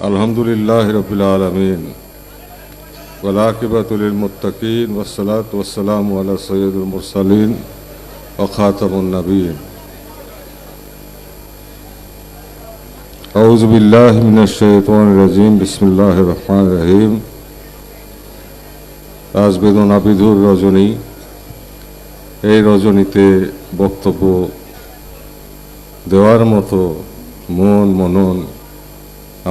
আলহামদুলিল্লাহি রাব্বিল আলামিন ওয়াল আকিবাতু লিল মুত্তাকিন ওয়াসসালাতু ওয়াসসালামু আলা সাইয়্যিদিল মুরসালিন ওয়া খাতামুন নাবিয়্যিন। আউযু বিল্লাহি মিনাশ শাইতানির রাজীম। বিসমিল্লাহির রহমানির রহিম। আজ বেদনা বিধুর রজনী। এই রজনীতে বক্তব্য দেওয়ার মতো মনন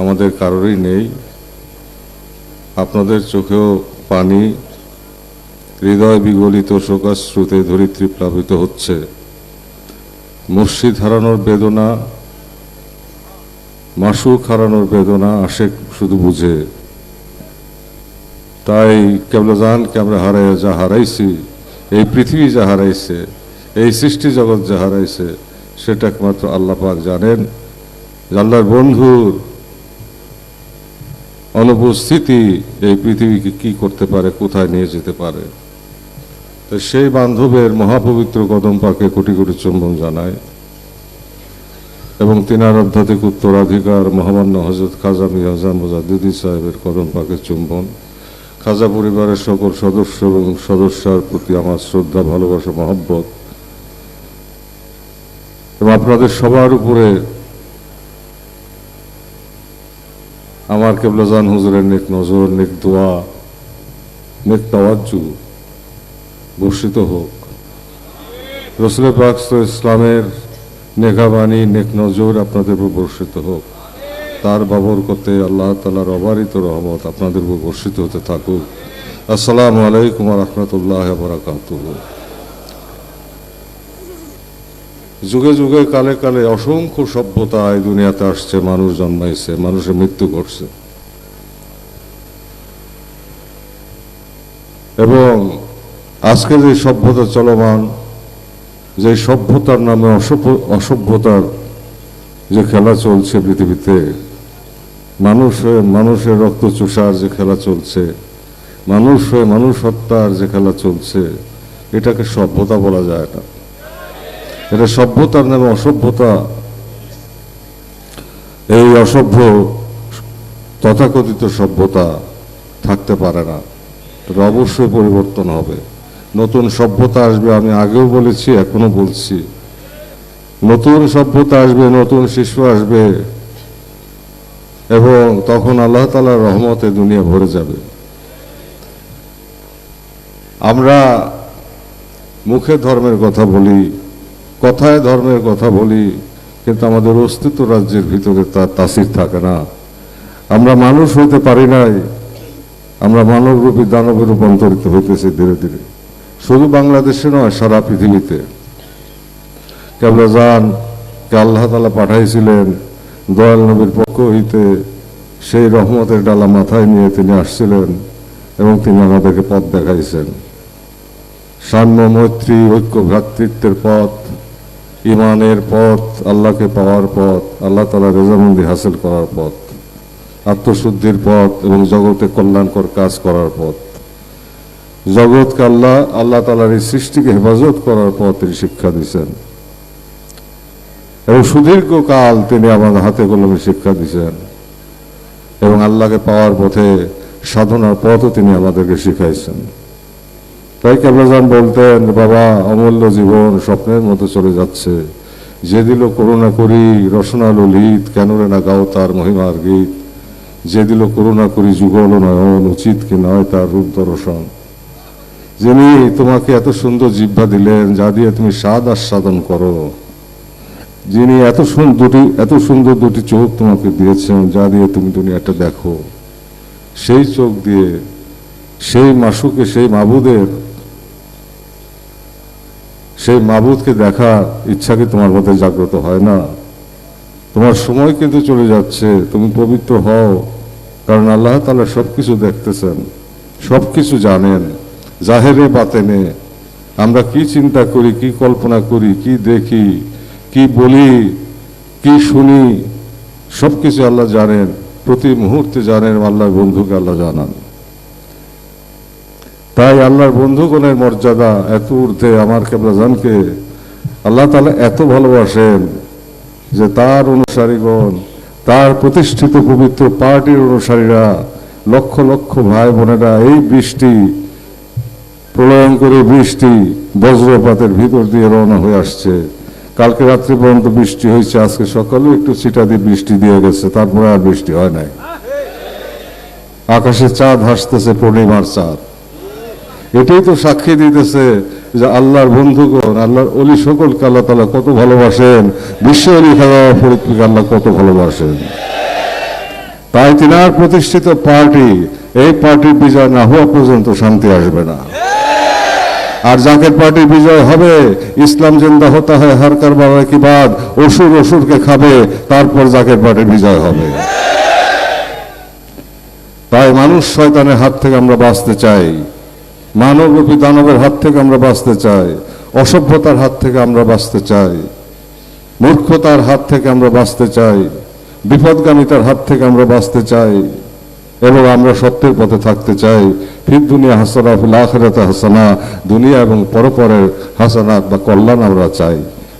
আমাদের কারোরই নেই। আপনাদের চোখেও পানি, হৃদয় বিগলিত শোকাশ্রুতে ধরিত্রী প্লাবিত হচ্ছে। মসজিদ হারানোর বেদনা, মাসুক হারানোর বেদনা আশেক শুধু বুঝে। তাই কেবলাজানকে আমরা যা হারাইছি, এই পৃথিবী যা হারাইছে, এই সৃষ্টি জগৎ যা হারাইছে, সেটা একমাত্র আল্লাহ পাক জানেন। আল্লাহর বন্ধুর অনুপস্থিতি এই পৃথিবীকে কি করতে পারে, কোথায় নিয়ে যেতে পারে। তো সেই বান্ধবের মহাপবিত্র কদম পাকে কোটি কোটি চুম্বন জানায় এবং তিনার আধ্যাত্মিক উত্তরাধিকার মহামান্য হযরত খাজা মির্জা মুজাদ্দিদি সাহেবের কদম পাকে চুম্বন। খাজা পরিবারের সকল সদস্য এবং সদস্যার প্রতি আমার শ্রদ্ধা, ভালোবাসা, মহব্বত এবং আপনাদের সবার উপরে আমার কেবলাজান হুজুরের নেক নজর, নেক দোয়া, নেক তাওয়াজ্জু বর্ষিত হোক। রাসূল পাক ইসলামের নেকাবাণী, নেক নজর আপনাদের উপর বর্ষিত হোক। তার বাবরকতে আল্লাহ তাআলার অবারিত রহমত আপনাদের উপর বর্ষিত হতে থাকুক। আসসালামু আলাইকুম ওয়া রাহমাতুল্লাহি ওয়া বারাকাতুহু। যুগে যুগে কালে কালে অসংখ্য সভ্যতা এই দুনিয়াতে আসছে, মানুষ জন্মাইছে, মানুষের মৃত্যু ঘটছে এবং আজকে যে সভ্যতা চলমান, যে সভ্যতার নামে অসভ্যতার যে খেলা চলছে পৃথিবীতে, মানুষের রক্ত চুষার যে খেলা চলছে, মানুষ হয়ে মানুষ হত্যার যে খেলা চলছে, এটাকে সভ্যতা বলা যায় না। এটা সভ্যতার নামে অসভ্যতা। এই অসভ্য তথাকথিত সভ্যতা থাকতে পারে না। এটা অবশ্যই পরিবর্তন হবে, নতুন সভ্যতা আসবে। আমি আগেও বলেছি, এখনো বলছি, নতুন সভ্যতা আসবে, নতুন শিশু আসবে এবং তখন আল্লাহ তাআলার রহমতে দুনিয়া ভরে যাবে। আমরা মুখে ধর্মের কথা বলি, কথায় ধর্মের কথা বলি, কিন্তু আমাদের অস্তিত্ব রাজ্যের ভিতরে তার তাসির থাকে না। আমরা মানুষ হইতে পারি নাই, আমরা মানবরূপী দানবে রূপান্তরিত হইতেছি ধীরে ধীরে। শুধু বাংলাদেশে নয়, সারা পৃথিবীতে। কেবলাজানকে আল্লাহ তাআলা পাঠাইছিলেন দয়াল নবীর পক্ষ হইতে। সেই রহমতের ডালা মাথায় নিয়ে তিনি আসছিলেন এবং তিনি আমাদেরকে পথ দেখাইছেন। সাম্য, মৈত্রী, ঐক্য, ভ্রাতৃত্বের পথ, ইমানের পথ, আল্লাহকে পাওয়ার পথ, আল্লাহ তাআলার রেজামন্দি হাসিল করার পথ, আত্মশুদ্ধির পথ এবং জগতে কল্যাণকর কাজ করার পথ। জগৎকে আল্লাহ তাআলার এই সৃষ্টিকে হেফাজত করার পথ তিনি শিক্ষা দিয়েছেন এবং সুদীর্ঘ কাল তিনি আমাদের হাতে কলমে শিক্ষা দিয়েছেন এবং আল্লাহকে পাওয়ার পথে সাধনার পথও তিনি আমাদেরকে শিখাইছেন। তাই কেবলাজান বলতেন, বাবা, অমূল্য জীবন স্বপ্নের মতো চলে যাচ্ছে। যে দিল করুণা করি রসনা ললিত, কেন রে না গাও তার মহিমার গীত। যে দিল করুণা করি যুগল নয়ন, উচিত কি নয় তার রূপ দর্শন। যিনি তোমাকে এত সুন্দর জিহ্বা দিলেন, যা দিয়ে তুমি স্বাদ আস্বাদন করো। যিনি এত সুন্দর দুটি চোখ তোমাকে দিয়েছেন, যা দিয়ে তুমি দুনিয়াটা দেখো। সেই চোখ দিয়ে সেই মাসুকে, সেই মাবুদকে দেখার ইচ্ছা কি তোমার মধ্যে জাগ্রত হয় না? তোমার সময় কিন্তু চলে যাচ্ছে, তুমি পবিত্র হও, কারণ আল্লাহ তাআলা সবকিছু দেখতেছেন, সবকিছু জানেন, জাহেরে বাতেনে। আমরা কি চিন্তা করি, কি কল্পনা করি, কি দেখি, কি বলি, কি শুনি, সবকিছু আল্লাহ জানেন, প্রতি মুহূর্তে জানেন। আল্লাহর বন্ধুকে আল্লাহ জানান। তাই আল্লাহর বন্ধুগণের মর্যাদা এত ঊর্ধ্বে। আমার কেবলাজানকে আল্লাহ তাআলা এত ভালোবাসেন যে তার অনুসারীগণ তার প্রতিষ্ঠিত পবিত্র পার্টির অনুসারীরা, লক্ষ লক্ষ ভাই বোনেরা এই বৃষ্টি, প্রলয়ঙ্করী বৃষ্টি, বজ্রপাতের ভিতর দিয়ে রওনা হয়ে আসছে। কালকে রাত্রি পর্যন্ত বৃষ্টি হয়েছে, আজকে সকালেও একটু ছিটা দিয়ে বৃষ্টি দিয়ে গেছে, তারপরে আর বৃষ্টি হয় নাই। আকাশে চাঁদ হাসতেছে, পূর্ণিমার চাঁদ। এটাই তো সাক্ষী দিতেছে যে আল্লাহর বন্ধুগণ, আল্লাহর অলি সকলকে আল্লাহ তাআলা কত ভালোবাসেন, বিশ্ব অলি খাওয়া ফরিদকে আল্লাহ কত ভালোবাসেন। তাই তিনার প্রতিষ্ঠিত পার্টি, এই পার্টির বিজয় না হওয়া পর্যন্ত শান্তি আসবে না। আর জাকের পার্টির বিজয় হবে, ইসলাম জিন্দা হতা হয় হার কারবার কি বাদ, অসুর অসুরকে খাবে, তারপর জাকের পার্টির বিজয় হবে। তাই মানুষ শয়তানের হাত থেকে আমরা বাঁচতে চাই, মানবরূপী দানবের হাত থেকে আমরা বাঁচতে চাই, অসভ্যতার হাত থেকে আমরা বাঁচতে চাই, মূর্খতার হাত থেকে আমরা বাঁচতে চাই, বিপদগামিতার হাত থেকে আমরা বাঁচতে চাই, এবং আমরা সত্যের পথে থাকতে চাই। ফিদ দুনিয়া হাসানা ফিল আখিরাতে হাসানা, দুনিয়া এবং পরপরের হাসানাত বা কল্যাণ আমরা চাই।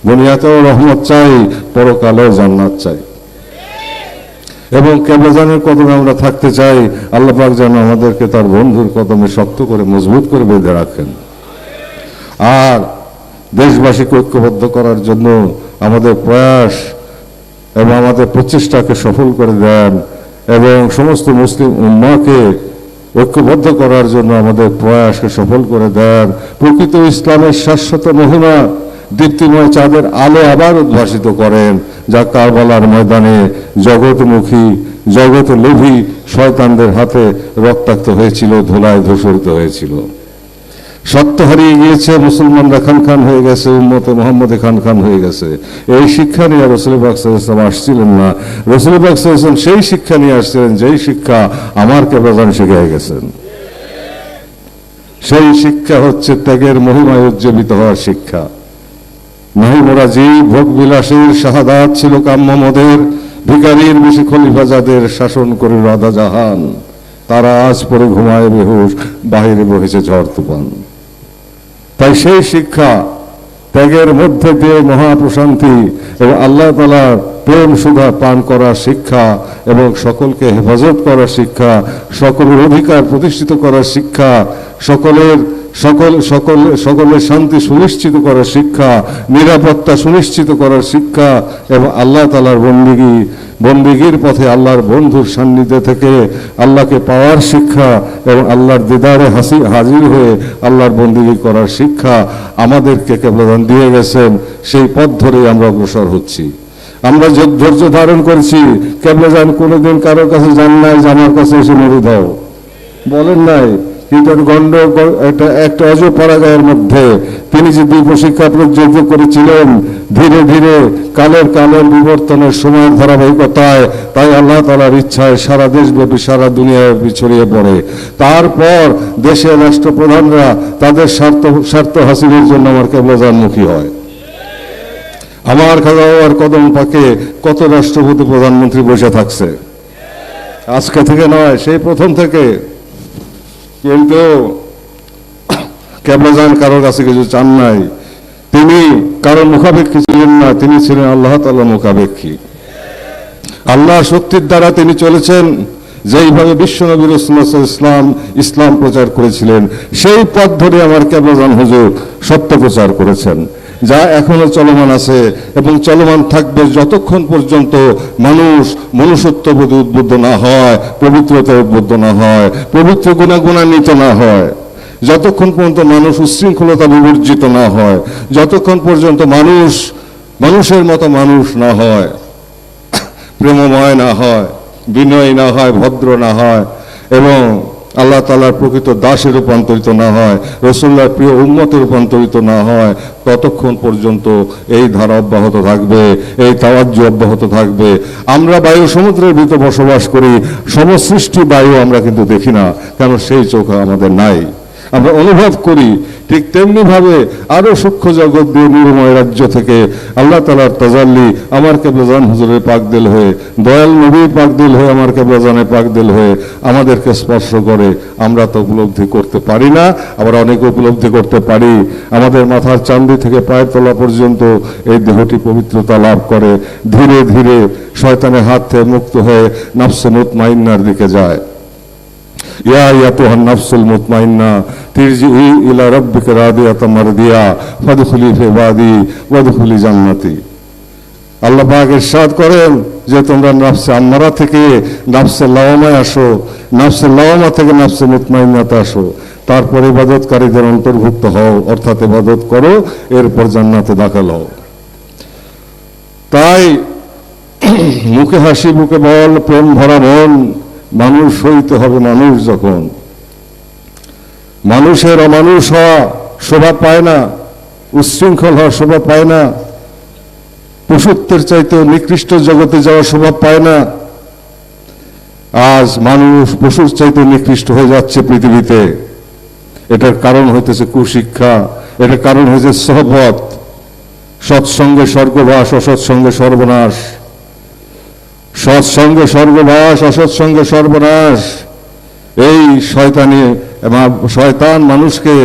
দুনিয়াতেও রহমত চাই, পরকালেও জান্নাত চাই, এবং কেবলাজানের কদমে আমরা থাকতে চাই। আল্লাহ পাক যেন আমাদেরকে তার বন্ধুর কদমে শক্ত করে মজবুত করে বেঁধে রাখেন। আর দেশবাসীকে ঐক্যবদ্ধ করার জন্য আমাদের প্রয়াস এবং আমাদের প্রচেষ্টাকে সফল করে দেন, এবং সমস্ত মুসলিম উম্মাহকে ঐক্যবদ্ধ করার জন্য আমাদের প্রয়াসকে সফল করে দেন। প্রকৃত ইসলামের শাশ্বত মহিমা, দীপ্তিময় চাঁদের আলো আবার উদ্ভাসিত করেন, যা কারবালার ময়দানে জগৎমুখী, জগৎ লোভী শয়তানদের হাতে রক্তাক্ত হয়েছিল, ধুলায় ধূসরিত হয়েছিল। সত্য হারিয়ে গিয়েছে, মুসলমানরা খান খান হয়ে গেছে, উম্মতে মুহাম্মদে খান খান হয়ে গেছে। এই শিক্ষা নিয়ে রাসূল পাক সাল্লাল্লাহু আলাইহি ওয়াসাল্লাম আসছিলেন না। রাসূল পাক সাল্লাল্লাহু আলাইহি ওয়াসাল্লাম সেই শিক্ষা নিয়ে আসছিলেন, যেই শিক্ষা আমার কেবলাজান শিখিয়ে গেছেন। সেই শিক্ষা হচ্ছে ত্যাগের মহিমায় উজ্জীবিত হওয়ার শিক্ষা। নাহি মোরা যে ভোগ বিলাসের শাহাদাত ছিল কাম্য মোদের, ভিখারির বেশি খলিফা যাদের শাসন করে রাধা জাহান, তারা আজ পরে ঘুমায় বেহুশ, বাহিরে বহেছে ঝড় তুফান। তাই সেই শিক্ষা, ত্যাগের মধ্যে দিয়ে মহাপ্রশান্তি এবং আল্লাহ তাআলার প্রেম সুধা পান করার শিক্ষা, এবং সকলকে হেফাজত করার শিক্ষা, সকলের অধিকার প্রতিষ্ঠিত করার শিক্ষা, সকলের শান্তি সুনিশ্চিত করার শিক্ষা, নিরাপত্তা সুনিশ্চিত করার শিক্ষা, এবং আল্লাহ তাআলার বন্দিগির পথে আল্লাহর বন্ধুর সান্নিধ্যে থেকে আল্লাহকে পাওয়ার শিক্ষা, এবং আল্লাহর দিদারে হাজির হয়ে আল্লাহর বন্দিগি করার শিক্ষা আমাদেরকে কেবলাদান দিয়ে গেছেন। সেই পথ ধরে আমরা অগ্রসর হচ্ছি। আমরা ধৈর্য ধারণ করছি। কেবলাদান কোনোদিন কারোর কাছে যান নাই যে আমার কাছে এসে মরে দাও, বলেন নাই। কিন্তু একটা অজ পরাগায়ের মধ্যে তিনি যে দুই শিক্ষা প্রযোজ্য করেছিলেন, ধীরে ধীরে কালের বিবর্তনের সময়ের ধারাবাহিকতায়, তাই আল্লাহ তাআলার ইচ্ছায় সারা দেশব্যাপী, সারা দুনিয়াব্যাপী ছড়িয়ে পড়ে। তারপর দেশের রাষ্ট্রপ্রধানরা তাদের স্বার্থ হাসিলের জন্য আমার কেবলাজানমুখী হয়। আমার খাজাওয়ার কদম পাকে কত রাষ্ট্রপতি প্রধানমন্ত্রী বসে থাকছে, আজকে থেকে নয়, সেই প্রথম থেকে। কিন্তু কেবলাজান কারোর কাছে কিছু চান নাই, তিনি কারোর মুখাপেক্ষী ছিলেন না, তিনি ছিলেন আল্লাহ তাআলার মুখাপেক্ষী। আল্লাহর শক্তির দ্বারা তিনি চলেছেন, যেইভাবে বিশ্বনবী রাসূলুল্লাহ সাল্লাল্লাহু আলাইহি ওয়াসাল্লাম ইসলাম প্রচার করেছিলেন, সেই পথ ধরে আমার কেবলাজান হুজুর সত্য প্রচার করেছেন, যা এখনো চলমান আছে এবং চলমান থাকবে যতক্ষণ পর্যন্ত মানুষ মনুষ্যত্ববোধে উদ্বুদ্ধ না হয়, পবিত্রতায় উদ্বুদ্ধ না হয়, পবিত্র গুণাগুণান্বিত না হয়, যতক্ষণ পর্যন্ত মানুষ উচ্ছৃঙ্খলতা বিবর্জিত না হয়, যতক্ষণ পর্যন্ত মানুষের মতো মানুষ না হয়, প্রেমময় না হয়, বিনয় না হয়, ভদ্র না হয়, এবং আল্লাহ তাআলার প্রকৃত দাসে রূপান্তরিত না হয়, রাসূলুল্লাহর প্রিয় উম্মতে রূপান্তরিত না হয়, ততক্ষণ পর্যন্ত এই ধারা অব্যাহত থাকবে, এই তাওয়াজ্জু অব্যাহত থাকবে। আমরা বায়ু সমুদ্রের ভিতর বসবাস করি, সমসৃষ্টি বায়ু আমরা কিন্তু দেখি না, কারণ সেই চোখ আমাদের নাই। আমরা অনুভব করি, ঠিক তেমনি ভাবে আরো সূক্ষ্ম জগৎ দিয়ে নিরময় রাজ্য থেকে আল্লাহ তাআলার তাজাল্লি আমার কেবলাজান হুজুরের পাকদিল হয়ে, দয়াল নবীর পাকদিল হয়ে, আমার কেবলাজানের পাকদিল হয়ে আমাদেরকে স্পর্শ করে। আমরা তো উপলব্ধি করতে পারি না, আবার অনেকে উপলব্ধি করতে পারি। আমাদের মাথার চান্দি থেকে পায়ের তলা পর্যন্ত এই দেহটি পবিত্রতা লাভ করে, ধীরে ধীরে শয়তানের হাত থেকে মুক্ত হয়ে নাফসে মুতমাইন্নার দিকে যায়। ইয়া আইয়াতুহান নাফসুল মুতমাইন্না তিরজিই ইলা রাব্বিকা রাদিয়াতাম মারদিয়া ফাদখুলি ফি ইবাদি ওয়াদখুলি জান্নাতি। আল্লাহ পাক ইরশাদ করেন যে তোমরা নাফসে আম্মারা থেকে নাফসে লাওয়ামায় আসো, নাফসে লাওয়ামা থেকে নাফসে মুতমাইন্নাতে আসো, তারপর ইবাদতকারীদের অন্তর্ভুক্ত হও, অর্থাৎ ইবাদত করো, এরপর জান্নাতে দাখিল হও। তাই মুখে হাসি মুখে বল, প্রেম ভরা মন, মানুষ হইতে হবে মানুষ। যখন মানুষের অমানুষ হওয়া শোভা পায় না, উচ্ছৃঙ্খল হওয়া শোভা পায় না, পশুত্বের চাইতে নিকৃষ্ট জগতে যাওয়া শোভা পায় না। আজ মানুষ পশুর চাইতে নিকৃষ্ট হয়ে যাচ্ছে পৃথিবীতে। এটার কারণ হইতেছে কুশিক্ষা, এটার কারণ হয়েছে সহবত। সৎসঙ্গে স্বর্গবাস, অসৎসঙ্গে সর্বনাশ। সৎসঙ্গে স্বর্গবাস, অসৎসঙ্গে সর্বনাশ। এই শয়তান মানুষকে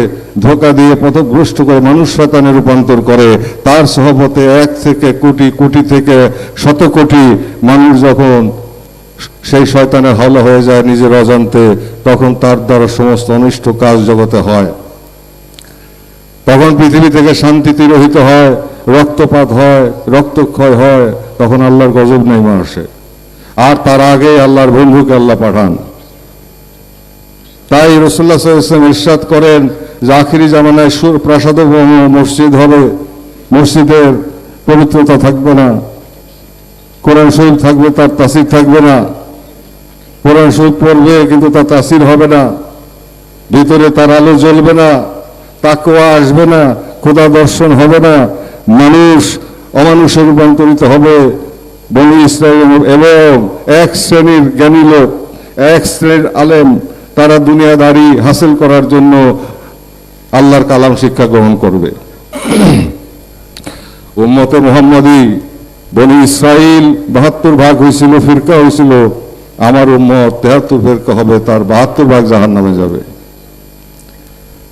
ধোঁকা দিয়ে পথভ্রষ্ট করে মানুষ শয়তানে রূপান্তর করে। তার সহবতে 1 থেকে কোটি, কোটি থেকে শত কোটি মানুষ যখন সেই শয়তানের হাওলা হয়ে যায় নিজের অজান্তে, তখন তার দ্বারা সমস্ত অনিষ্ট কাজ জগতে হয়। তখন পৃথিবী থেকে শান্তি তিরোহিত হয়, রক্তপাত হয়, রক্তক্ষয় হয়, তখন আল্লাহর গজব নেমে আসে। আর তার আগে আল্লাহর বন্ধুকে আল্লাহ পাঠান। তাই রাসূলুল্লাহ সাল্লাল্লাহু আলাইহি ওয়াসাল্লাম ইরশাদ করেন যে আখিরি জামানায় প্রাসাদ মসজিদ হবে, মসজিদের পবিত্রতা থাকবে না, কোরআন শরীফ থাকবে তার তাসির থাকবে না, কোরআন শরীফ পড়বে কিন্তু তার তাসির হবে না, ভিতরে তার আলো জ্বলবে না, তাকওয়া আসবে না, খোদা দর্শন হবে না, মানুষ অমানুষে রূপান্তরিত হবে। বনী ইসরাইল এবং 1 শ্রেণীর জ্ঞানী লোক, 1 শ্রেণীর আলেম, তারা দুনিয়াদারি হাসিল করার জন্য আল্লাহর কালাম শিক্ষা গ্রহণ করবে। উম্মতে মুহাম্মাদি বনী ইসরাইল 72 ভাগ হয়েছিল, ফিরকা হয়েছিল। আমার উম্মত 73 ফিরকা হবে, তার 72 ভাগ জাহান্নামে যাবে।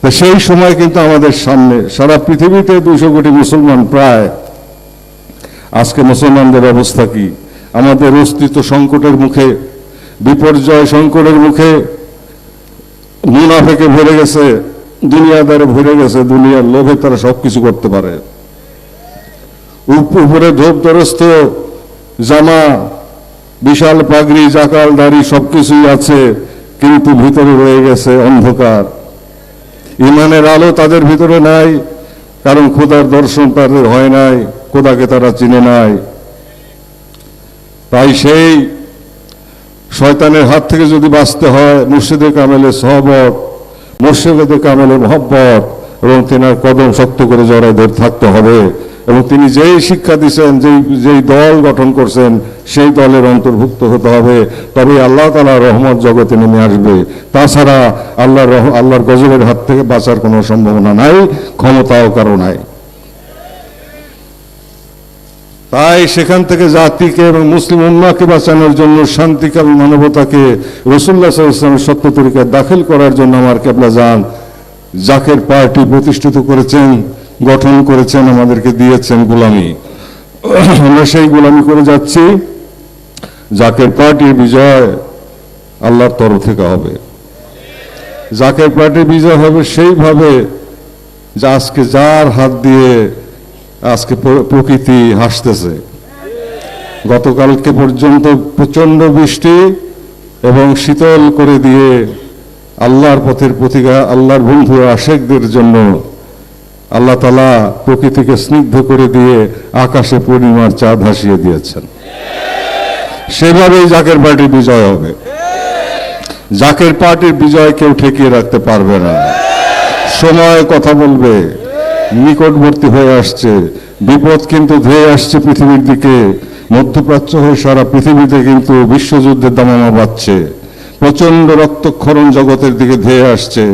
তো সেই সময় কিন্তু আমাদের সামনে সারা পৃথিবীতে 200 কোটি মুসলমান প্রায়। আজকে মুসলমানদের অবস্থা কি? আমাদের অস্তিত্ব সংকটের মুখে, বিপর্যয় সংকটের মুখে। মুনাফেকে ভরে গেছে, দুনিয়াদারে ভরে গেছে, দুনিয়ার লোভে তারা সবকিছু করতে পারে। উপরে ধূপদরস্ত জামা, বিশাল পাগড়ি, জাকাল দাড়ি সবকিছুই আছে, কিন্তু ভিতরে রয়ে গেছে অন্ধকার। ইমানের আলো তাদের ভিতরে নাই, কারণ খোদার দর্শন তাদের হয় নাই, খোদাকে তারা চিনে নাই। তাই সেই শয়তানের হাত থেকে যদি বাঁচতে হয়, মুর্শিদে কামেলের সহবত, মুর্শিদে কামেলের মহব্বত এবং তিনার কদম শক্ত করে জড়ায় ধরে থাকতে হবে। এবং তিনি যেই শিক্ষা দিচ্ছেন, যেই দল গঠন করছেন, সেই দলের অন্তর্ভুক্ত হতে হবে। তবে আল্লাহ তাআলার রহমত জগতে নেমে আসবে। তাছাড়া আল্লাহর গজবের হাত থেকে বাঁচার কোনো সম্ভাবনা নাই, ক্ষমতাও কারো নাই। তাই সেখান থেকে জাতিকে এবং মুসলিম উম্মাহকে বাঁচানোর জন্য, শান্তিকামী মানবতাকে রাসূলুল্লাহ সাল্লাল্লাহু আলাইহি ওয়াসাল্লামের সত্য তরিকায় দাখিল করার জন্য আমার কেবলাজান জাকের পার্টি প্রতিষ্ঠিত করেছেন, গঠন করেছেন, আমাদেরকে দিয়েছেন গোলামি। আমরা সেই গোলামি করে যাচ্ছি। জাকের পার্টির বিজয় আল্লাহর তরফ থেকে হবে। জাকের পার্টির বিজয় হবে সেইভাবে যে আজকে যার হাত দিয়ে আজকে প্রকৃতি হাসতেছে। গতকালকে পর্যন্ত প্রচন্ড বৃষ্টি এবং শীতল করে দিয়ে আল্লাহর পথের প্রতিজ্ঞা, আল্লাহর বন্ধু আশেকদের জন্য আল্লাহ তাআলা প্রকৃতিকে স্নিগ্ধ করে দিয়ে আকাশে পূর্ণিমার চাঁদ হাসিয়ে দিয়েছেন। সেভাবেই জাকের পার্টির বিজয় হবে। জাকের পার্টির বিজয় কেউ ঠেকিয়ে রাখতে পারবে না। সময় কথা বলবে, নিকটবর্তী হয়ে আসছে, বিপদ কিন্তু ধেয়ে আসছে পৃথিবীর দিকে। মধ্যপ্রাচ্য হয়ে সারা পৃথিবীতে কিন্তু বিশ্বযুদ্ধের দামামা বাজছে, প্রচন্ড রক্তক্ষরণ জগতের দিকে ধেয়ে আসছে।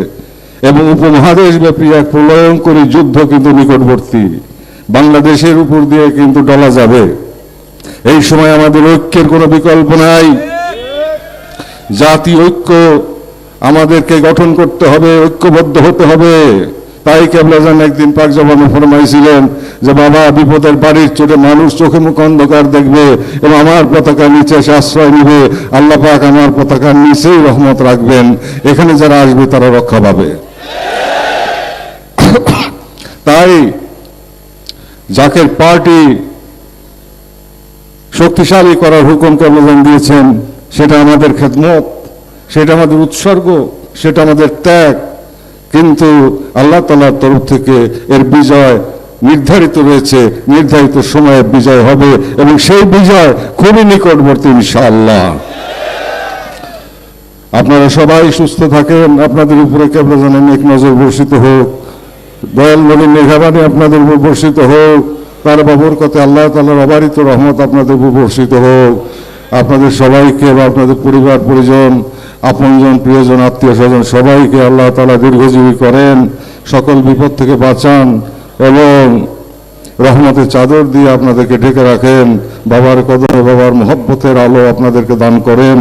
এবং উপমহাদেশব্যাপী এক প্রলয়ঙ্করী যুদ্ধ কিন্তু নিকটবর্তী। বাংলাদেশের উপর দিয়ে কিন্তু ডলা যাবে। এই সময় আমাদের ঐক্যের কোনো বিকল্প নাই। জাতি ঐক্য আমাদেরকে গঠন করতে হবে, ঐক্যবদ্ধ হতে হবে। তাই কেবলাজান একদিন পাক জবানে ফরমাইছিলেন যে বাবা, বিপদের বাড়ির চোটে মানুষ চোখে মুখ অন্ধকার দেখবে এবং আমার পতাকার নিচে এসে আশ্রয় নিবে। আল্লাহ পাক আমার পতাকার নিচেই রহমত রাখবেন। এখানে যারা আসবে তারা রক্ষা পাবে। তাই জাকের পার্টি শক্তিশালী করার হুকুম কেবলাজান দিয়েছেন। সেটা আমাদের খেদমত, সেটা আমাদের উৎসর্গ, সেটা আমাদের ত্যাগ। কিন্তু আল্লাহ তাআলার তরফ থেকে এর বিজয় নির্ধারিত রয়েছে, নির্ধারিত সময়ে বিজয় হবে এবং সেই বিজয় খুবই নিকটবর্তী ইনশাআল্লাহ। আপনারা সবাই সুস্থ থাকেন। আপনাদের উপরে কেবলাজানের নেক নজর বর্ষিত হোক, দয়াল নবীর মেঘাবাণী আপনাদের উপর বর্ষিত হোক, তার বাবুর কথা আল্লাহ তাআলার অবারিত রহমত আপনাদের উপর বর্ষিত হোক। আপনাদের সবাইকে বা আপনাদের পরিবার পরিজন, আপনজন, প্রিয়জন, আত্মীয় স্বজন সবাইকে আল্লাহ তাআলা দীর্ঘজীবী করেন, সকল বিপদ থেকে বাঁচান এবং রহমতের চাদর দিয়ে আপনাদেরকে ঢেকে রাখেন। বাবার কদমে বাবার মহব্বতের আলো আপনাদেরকে দান করেন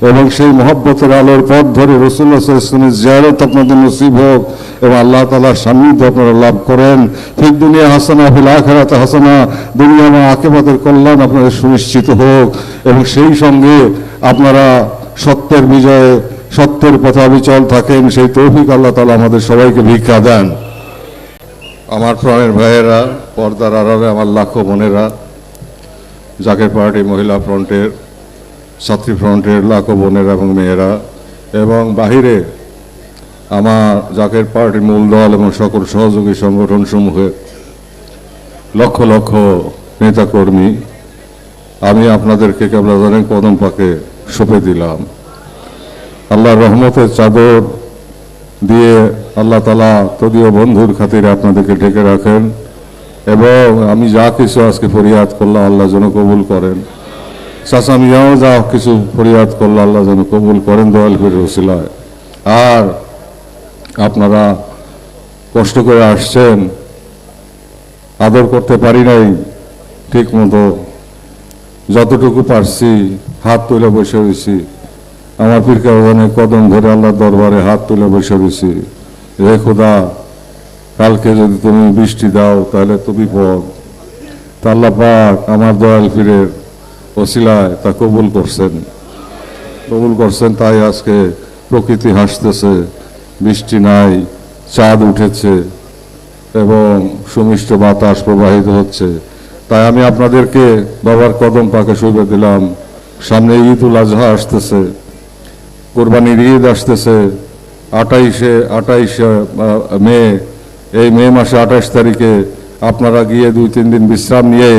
এবং সেই মহব্বতের আলোর পথ ধরে রাসূলুল্লাহ সাল্লাল্লাহু আলাইহি ওয়াসাল্লামের জিয়ারত আপনাদের নসিব হোক এবং আল্লাহ তাআলার সান্নিধ্য আপনারা লাভ করেন। ফিদ দুনিয়া হাসানা ফিল আখিরাতি হাসানা, দুনিয়া এবং আখিরাতের কল্যাণ আপনাদের সুনিশ্চিত হোক এবং সেই সঙ্গে আপনারা সত্যের বিজয়ে, সত্যের পথে অবিচল থাকেন। সেই তৌফিক আল্লাহ তাআলা আমাদের সবাইকে ভিক্ষা দেন। আমার প্রাণের ভাইয়েরা, পর্দার আড়ালে আমার লাখো বোনেরা, জাকের পার্টি মহিলা ফ্রন্টের, ছাত্রী ফ্রন্টের লাখো বোনেরা এবং মেয়েরা এবং বাহিরে আমার জাকের পার্টির মূল দল এবং সকল সহযোগী সংগঠন সমূহে লক্ষ লক্ষ নেতাকর্মী, আমি আপনাদেরকে কেবলাজানের কদম পাকে সঁপে দিলাম। আল্লাহর রহমতের চাদর দিয়ে আল্লাহ তাআলা তদীয় বন্ধুর খাতিরে আপনাদেরকে ঢেকে রাখেন এবং আমি যা কিছু আজকে ফরিয়াদ করলাম আল্লাহ যেন কবুল করেন। চাচা মিয়াও যা কিছু ফরিয়াদ করলো আল্লাহ যেন কবুল করেন দয়াল পীরের ওসিলায়। আর আপনারা কষ্ট করে আসছেন, আদর করতে পারি নাই ঠিক মতো, যতটুকু পারছি হাত তুলে বসে রয়েছি। আমার পীর কেবলাজানের কদম ধরে আল্লাহর দরবারে হাত তুলে বসে রয়েছি। রে খোদা, কালকে যদি তুমি বৃষ্টি দাও তাহলে তো বিপদ। তা আল্লাহ পাক আমার দয়াল পীরের ওসিলায় তা কবুল করছেন। তাই আজকে প্রকৃতি হাসতেছে, বৃষ্টি নাই, চাঁদ উঠেছে এবং সুমিষ্ট বাতাস প্রবাহিত হচ্ছে। তাই আমি আপনাদেরকে বাবার কদম পাকে শুভে দিলাম। সামনে ঈদুল আজহা আসতেছে, কোরবানির ঈদ আসতেছে 28শে মে। এই মে মাসে 28 তারিখে আপনারা গিয়ে 2-3 দিন বিশ্রাম নিয়ে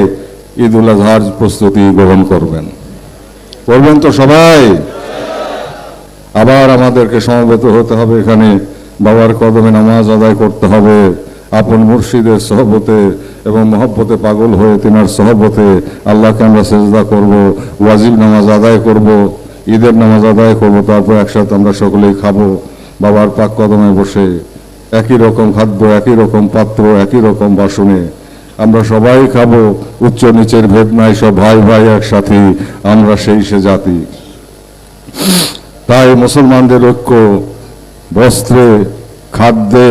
ঈদুল আজহার প্রস্তুতি গ্রহণ করবেন তো সবাই। আবার আমাদেরকে সমবেত হতে হবে, এখানে বাবার কদমে নামাজ আদায় করতে হবে, আপন মুর্শিদের সহবতে এবং মহব্বতে পাগল হয়ে তিনার সহবতে আল্লাহকে আমরা সেজদা করব, ওয়াজিব নামাজ আদায় করব, ঈদের নামাজ আদায় করব, তারপর একসাথে আমরা সকলেই খাবো বাবার পাক কদমে বসে। একই রকম খাদ্য, একই রকম পাত্র, একই রকম বাসনে আমরা সবাই খাবো। উচ্চ নিচের ভেদ নাই, সব ভাই ভাই একসাথে, আমরা সেই সে জাতি। তাই মুসলমানদের ঐক্য বস্ত্রে, খাদ্যে,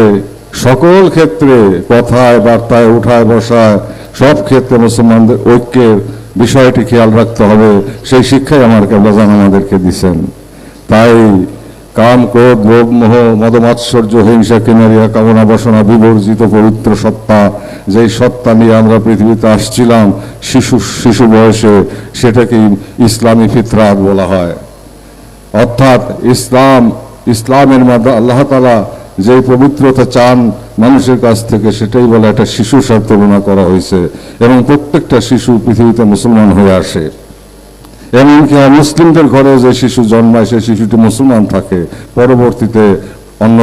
সকল ক্ষেত্রে, কথায় বার্তায়, উঠায় বসায়, সব ক্ষেত্রে মুসলমানদের ঐক্যের বিষয়টি খেয়াল রাখতে হবে। সেই শিক্ষাই আমার কেবলাজান আমাদেরকে দিচ্ছেন। তাই কাম, ক্রোধ, লোভ, মোহ, মদমাৎসর্য, হিংসা, কিনারিয়া, কামনা, বাসনা বিবর্জিত পবিত্র সত্তা, যেই সত্তা নিয়ে আমরা পৃথিবীতে আসছিলাম শিশু বয়সে, সেটাকে ইসলামী ফিতরাত বলা হয়। অর্থাৎ ইসলামের মধ্যে আল্লাহ তাআলা যে পবিত্রতা চান মানুষের কাছ থেকে, সেটাই বলে একটা শিশুর সাথে তুলনা করা হয়েছে এবং প্রত্যেকটা শিশু পৃথিবীতে মুসলমান হয়ে আসে। এমনকি মুসলিমদের ঘরে যে শিশু জন্মায় সেই শিশুটি মুসলমান থাকে, পরবর্তীতে অন্য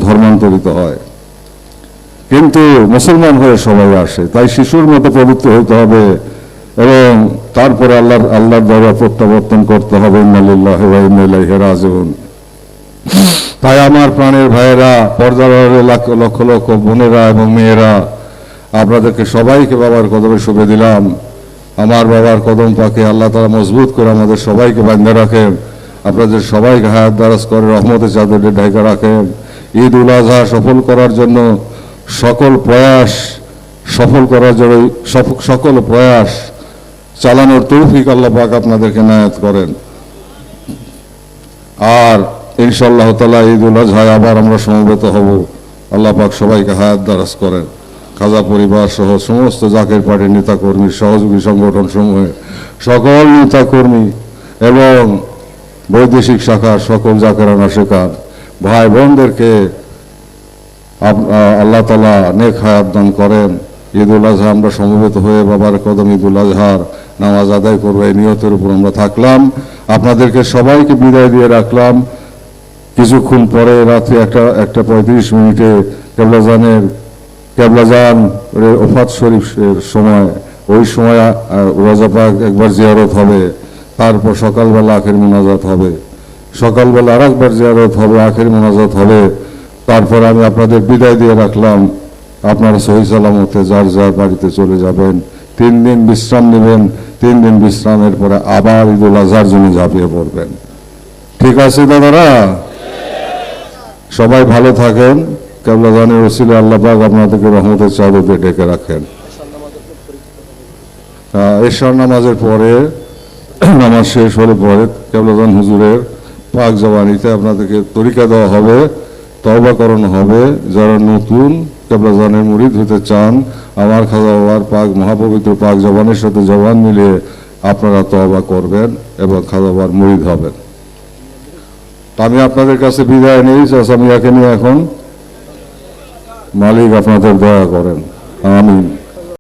ধর্মান্তরিত হয়, কিন্তু মুসলমান হয়ে সবাই আসে। তাই শিশুর মতো পবিত্র হতে হবে এবং তারপরে আল্লাহর দরবার প্রত্যাবর্তন করতে হবে। ইন্না লিল্লাহি ওয়া ইন্না ইলাইহি রাজিউন। তাই আমার প্রাণের ভাইয়েরা, পর্দার আড়ালে লক্ষ লক্ষ বোনেরা এবং মেয়েরা, আপনাদেরকে সবাইকে বাবার কদমে শুভে দিলাম। আমার বাবার কদম পাকে আল্লাহ তাআলা মজবুত করে আমাদের সবাইকে বাঁধা রাখেন, আপনাদের সবাইকে হায়াত দারাজ করে রহমতের চাদরে ঢেকে রাখেন। ঈদ উল আজহা সফল করার জন্য সকল প্রয়াস চালানোর তৌফিক আল্লাহ পাক আপনাদেরকে নায়াত করেন। আর ইনশাআল্লাহ তাআলা ঈদ উল আজহায় আবার আমরা সমবেত হব। আল্লাহ পাক সবাইকে হায়াত দারাজ করেন। খাজা পরিবার সহ সমস্ত জাকের পার্টির নেতাকর্মী, সহযোগী সংগঠন সমূহের সকল নেতাকর্মী এবং বৈদেশিক শাখার সকল জাকেরানা শেখার ভাই বোনদেরকে আল্লাহ তাআলা নেক হায়াত দান করেন। ঈদ উল আজহা আমরা সমবেত হয়ে বাবার কদম ঈদ উল আজহার নামাজ আদায় করবো, এই নিয়তের উপর আমরা থাকলাম। আপনাদেরকে সবাইকে বিদায় দিয়ে রাখলাম। কিছুক্ষণ পরে রাত্রি 1:35 কেবলাজান ওফাত শরীফের সময়, ওই সময় রোজা পাক একবার জিয়ারত হবে, তারপর সকালবেলা আখের মোনাজাত হবে, সকালবেলা আর একবার জিয়ারত হবে, আখের মোনাজাত হবে। তারপর আমি আপনাদের বিদায় দিয়ে রাখলাম। আপনারা সহি সালামতে যার যার বাড়িতে চলে যাবেন। 3 দিন বিশ্রাম নেবেন। 3 দিন বিশ্রামের পরে আবার ঈদ উল আজহার জন্য ঝাঁপিয়ে পড়বেন। ঠিক আছে দাদারা? সবাই ভালো থাকেন। কেবলাজানের ওসিলে আল্লাহ পাক আপনাদেরকে রহমতের চাদরে ঢেকে রাখেন। এশার নামাজের পরে, নামাজ শেষ হলে পরে কেবলাজান হুজুরের পাক জবানিতে আপনাদেরকে তরিকা দেওয়া হবে, তওবা করানো হবে। যারা নতুন কেবলাজানের মুরিদ হতে চান, আমার খাজা বাবার পাক মহাপবিত্র পাক জবানের সাথে জবান মিলিয়ে আপনারা তওবা করবেন এবং খাজা বাবার মুরিদ হবেন। আমি আপনাদের কাছে বিদায় নিই। চাচা মিয়াকে নিয়ে এখন মালিক আপনাদের দয়া করেন। আমিন।